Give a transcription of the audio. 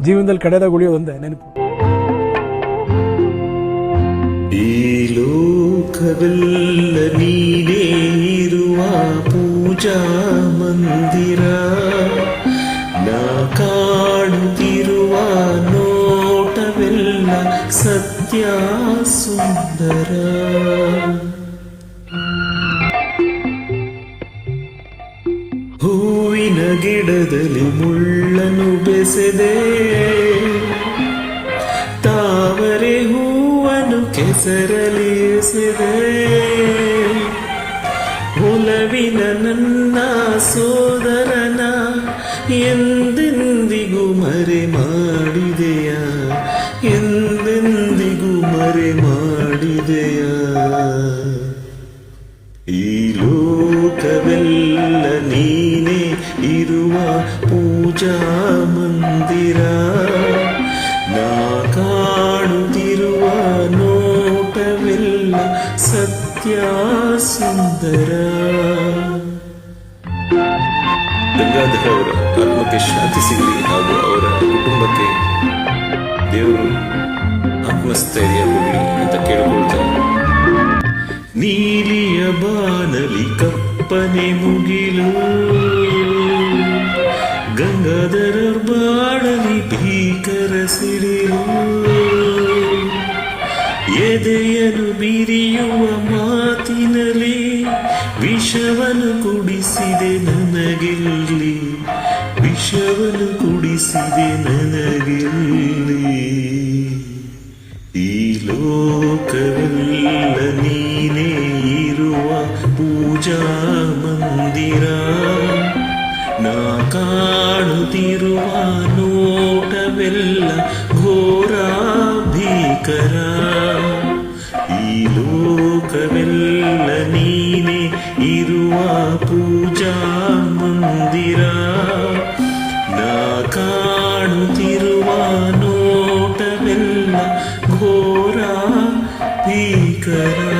ಜೀವನದಲ್ಲಿ ಕಡೆದಾಗ ಉಳಿಯೋದೊಂದೇ ನೆನಪು. ಈ ಲೋಕವೆಲ್ಲ ನೀನೇ ಇರುವ ಪೂಜಾ ಮಂದಿರ, ನಾ ಕಾಣುತ್ತಿರುವ ನೋಟವೆಲ್ಲ ಸತ್ಯ ಸುಂದರ. ಹೂವಿನ ಗಿಡದಲ್ಲಿ ಮುಳ್ಳನ್ನು ಬೆಸೆದೆ, ತಾವರೆ ಹೂವನ್ನು ಕೆಸರಲಿ ಎಸೆದೆ. ಒಲವಿನ ನನ್ನ ಸೋದರನ ಎಂದೆಂದಿಗೂ ಮರೆ ಮಾಡಿದೆಯ, ಎಂದೆಂದಿಗೂ ಮರೆ ಮಾಡಿದೆಯ. ಈ ಲೋಕವೆಲ್ಲ ನೀನೇ ಇರುವ ಪೂಜಾ ಮಂದಿರ, ನಾ ಕಾಣುತ್ತಿರುವ ನೋಟವೆಲ್ಲ ಸತ್ಯ ಸುಂದರ. ಗಂಗಾಧರ ಅವರ ಆತ್ಮಕ್ಕೆ ಶಾಂತಿ ಸಿಗಲಿ ಹಾಗೂ ಅವರ ಕುಟುಂಬಕ್ಕೆ ದೇವರು ಆತ್ಮಸ್ಥೈರ್ಯ ಕೊಡಲಿ ಅಂತ ಕೇಳಿಕೊಳ್ತಾರೆ. ನೀಲಿಯ ಬಾನಲಿ ಕಪ್ಪನೆ ಮುಗಿಲು, ಗಂಗಾಧರ ಬಾಳಲಿ ಭೀಕರ ಸಿಡಿಲು. ಎದೆಯನು ಬಿರಿಯುವ ಮಾತಿನಲ್ಲಿ ವಿಷವನ್ನು ಕುಡಿಸಿದೆ ನನಗಿಲ್ಲಿ, ವಿಷವನ್ನು ಕುಡಿಸಿದೆ ನನಗಿಲ್ಲಿ. ಈ ಲೋಕವೆಲ್ಲ ನೀನೇ ಇರುವ ಪೂಜಾ ಮಂದಿರ, ನಾ ಕಾಣುತ್ತಿರುವ ನೋಟವೆಲ್ಲ ಘೋರ ಭೀಕರ. ಈ ಲೋಕವೆಲ್ಲ ನೀನೇ ಇರುವ ಪೂಜಾ ಮಂದಿರ, ನಾ ಕಾಣುತ್ತಿರುವ ನೋಟವೆಲ್ಲ ಘೋರ ಭೀಕರ.